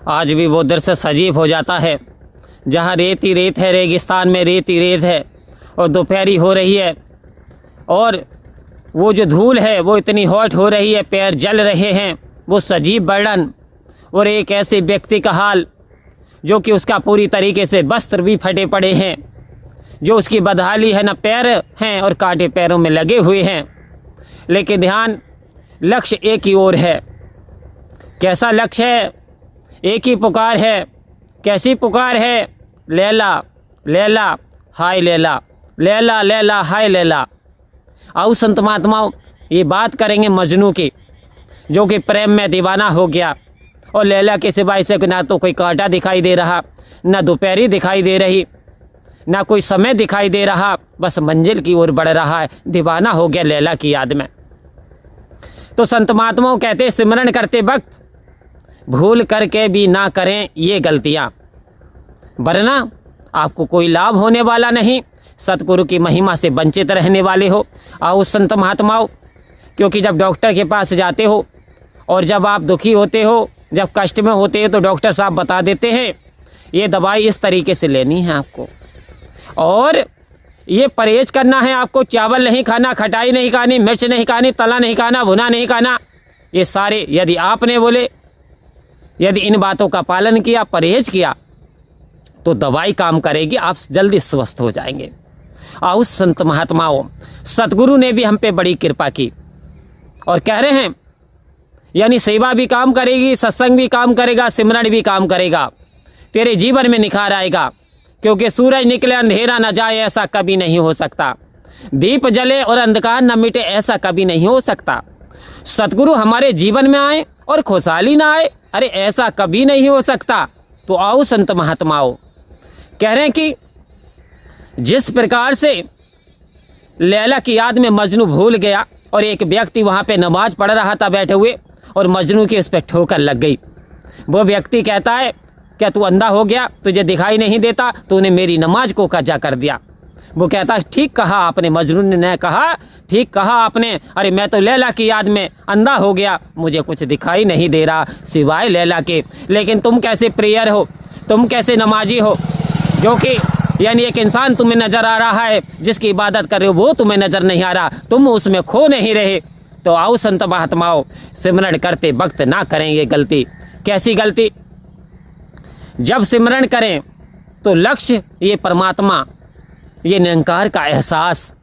आज भी वो दृश्य सजीव हो जाता है जहाँ रेत ही रेत है, रेगिस्तान में रेत ही रेत है और दोपहरी हो रही है और वो जो धूल है वो इतनी हॉट हो रही है, पैर जल रहे हैं। वो सजीव वर्णन और एक ऐसे व्यक्ति का हाल जो कि उसका पूरी तरीके से वस्त्र भी फटे पड़े हैं, जो उसकी बदहाली है, न पैर हैं और कांटे पैरों में लगे हुए हैं। लेकिन ध्यान, लक्ष्य एक ही ओर है। कैसा लक्ष्य है? एक ही पुकार है। कैसी पुकार है? लैला लैला हाय लैला, लैला लैला हाय लैला। आओ संत महात्माओं, ये बात करेंगे मजनू की, जो कि प्रेम में दीवाना हो गया और लैला के सिवाय से ना तो कोई कांटा दिखाई दे रहा, ना दोपहरी दिखाई दे रही, ना कोई समय दिखाई दे रहा, बस मंजिल की ओर बढ़ रहा है, दीवाना हो गया लैला की याद में। तो संत महात्माओं कहते, सिमरन करते वक्त भूल करके भी ना करें ये गलतियां, वरना आपको कोई लाभ होने वाला नहीं, सतगुरु की महिमा से वंचित रहने वाले हो। आओ संत महात्माओं, क्योंकि जब डॉक्टर के पास जाते हो और जब आप दुखी होते हो, जब कष्ट में होते हो, तो डॉक्टर साहब बता देते हैं ये दवाई इस तरीके से लेनी है आपको और ये परहेज करना है आपको, चावल नहीं खाना, खटाई नहीं खानी, मिर्च नहीं खानी, तला नहीं खाना, भुना नहीं खाना। ये सारे यदि आपने बोले, यदि इन बातों का पालन किया, परहेज किया, तो दवाई काम करेगी, आप जल्दी स्वस्थ हो जाएंगे। आओ संत महात्माओं, सतगुरु ने भी हम पे बड़ी कृपा की और कह रहे हैं यानी सेवा भी काम करेगी, सत्संग भी काम करेगा, सिमरन भी काम करेगा, तेरे जीवन में निखार आएगा। क्योंकि सूरज निकले अंधेरा न जाए ऐसा कभी नहीं हो सकता, दीप जले और अंधकार न मिटे ऐसा कभी नहीं हो सकता। सतगुरु हमारे जीवन में आए और खुशहाली ना आए, अरे ऐसा कभी नहीं हो सकता। तो आओ संत महात्माओं, कह रहे हैं कि जिस प्रकार से लैला की याद में मजनू भूल गया और एक व्यक्ति वहाँ पे नमाज पढ़ रहा था बैठे हुए और मजनू की उस पर ठोकर लग गई। वो व्यक्ति कहता है, क्या तू अंधा हो गया, तुझे दिखाई नहीं देता, तूने मेरी नमाज को कजा कर दिया। वो कहता है, ठीक कहा आपने। मजनू ने कहा, ठीक कहा आपने, अरे मैं तो लैला की याद में अंधा हो गया, मुझे कुछ दिखाई नहीं दे रहा सिवाय लैला के। लेकिन तुम कैसे प्रेयर हो, तुम कैसे नमाजी हो, जो कि यानी एक इंसान तुम्हें नज़र आ रहा है, जिसकी इबादत कर रहे हो वो तुम्हें नज़र नहीं आ रहा, तुम उसमें खो नहीं रहे। तो आओ संत महात्माओं, सिमरन करते वक्त ना करें ये गलती। कैसी गलती? जब सिमरन करें तो लक्ष्य ये परमात्मा, ये निरंकार का एहसास,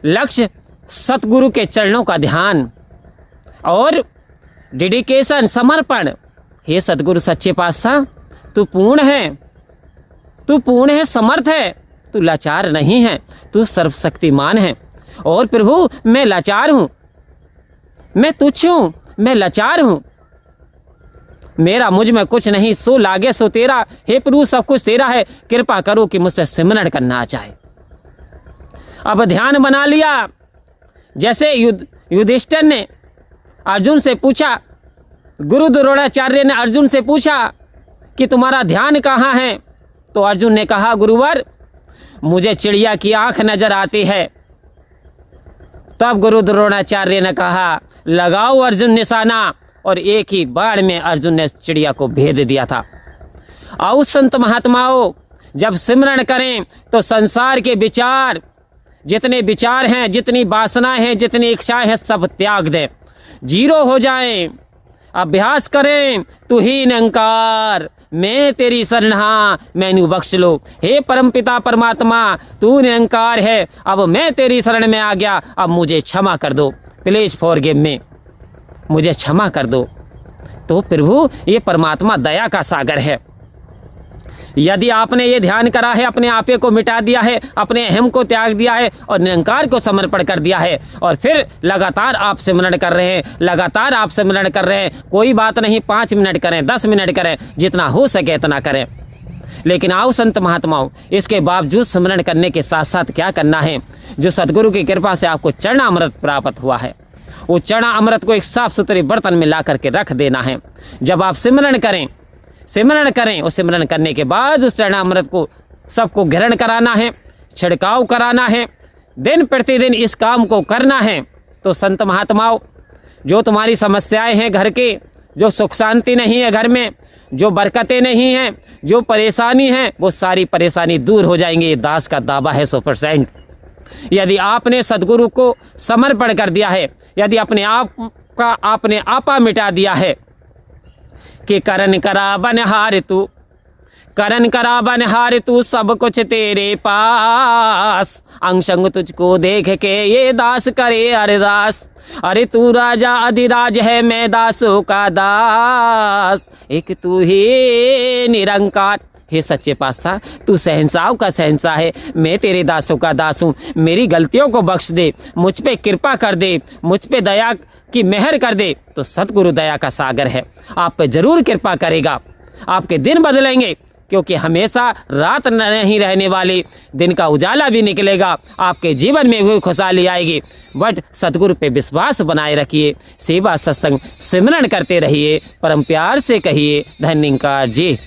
लक्ष्य सतगुरु के चरणों का ध्यान और डेडिकेशन, समर्पण। हे सतगुरु सच्चे पातशाह, तू पूर्ण है, तू पूर्ण है, समर्थ है, तू लाचार नहीं है, तू सर्वशक्तिमान है। और प्रभु मैं लाचार हूँ, मैं तुच्छ हूँ, मैं लाचार हूँ, मेरा मुझ में कुछ नहीं, सो लागे सो तेरा। हे प्रभु सब कुछ तेरा है, कृपा करो कि मुझसे सिमरन करना आ जाए। अब ध्यान बना लिया। जैसे युधिष्ठिर ने अर्जुन से पूछा, गुरु द्रोणाचार्य ने अर्जुन से पूछा कि तुम्हारा ध्यान कहाँ है, तो अर्जुन ने कहा, गुरुवर मुझे चिड़िया की आंख नजर आती है। तब गुरु द्रोणाचार्य ने कहा, लगाओ अर्जुन निशाना, और एक ही बाण में अर्जुन ने चिड़िया को भेद दिया था। आओ संत महात्माओं, जब सिमरन करें तो संसार के विचार, जितने विचार हैं, जितनी वासनाएं हैं, जितनी इच्छाएं हैं, सब त्याग दें, जीरो हो जाएं। अभ्यास करें, तू ही निरंकार, मैं तेरी शरण हाँ, मैनू बख्श लो। हे परमपिता परमात्मा, तू निरंकार है, अब मैं तेरी शरण में आ गया, अब मुझे क्षमा कर दो, प्लीज फॉरगिव मी, मुझे क्षमा कर दो। तो प्रभु ये परमात्मा दया का सागर है। यदि आपने ये ध्यान करा है, अपने आपे को मिटा दिया है, अपने अहम को त्याग दिया है और निरंकार को समर्पण कर दिया है, और फिर लगातार आप सिमरन कर रहे हैं, लगातार आप सिमरन कर रहे हैं, कोई बात नहीं, 5 मिनट करें, 10 मिनट करें, जितना हो सके इतना करें। लेकिन आओ संत महात्माओं, इसके बावजूद सिमरन करने के साथ साथ क्या करना है? जो सदगुरु की कृपा से आपको चरणामृत प्राप्त हुआ है, वो चरणामृत को एक साफ सुथरे बर्तन में ला करके रख देना है। जब आप सिमरन करें और सिमरन करने के बाद उस चरणामृत को सबको ग्रहण कराना है, छिड़काव कराना है, दिन प्रतिदिन इस काम को करना है। तो संत महात्माओं, जो तुम्हारी समस्याएं हैं घर के, जो सुख शांति नहीं है घर में, जो बरकतें नहीं हैं, जो परेशानी है, वो सारी परेशानी दूर हो जाएंगी। ये दास का दावा है 100%। यदि आपने सदगुरु को समर्पण कर दिया है, यदि अपने आप का आपने आपा मिटा दिया है कि करन करा बनहार तू, करन करा बनहार तू, सब कुछ तेरे पास, अंग संग तुझको देख के ये दास करे अरदास। अरे तू राजा अधिराज है, मैं दासों का दास, एक तू ही निरंकार। हे सच्चे पातशाह, तू शहंशाहों का शहंशाह है, मैं तेरे दासों का दास हूँ। मेरी गलतियों को बख्श दे, मुझ पे कृपा कर दे, मुझ पे दया की मेहर कर दे। तो सतगुरु दया का सागर है, आप पे जरूर कृपा करेगा। आपके दिन बदलेंगे, क्योंकि हमेशा रात नहीं रहने वाली, दिन का उजाला भी निकलेगा। आपके जीवन में भी खुशहाली आएगी। बट सतगुरु पे विश्वास बनाए रखिए, सेवा सत्संग सिमरन करते रहिए, परम प्यार से कहिए धन्यवाद जी।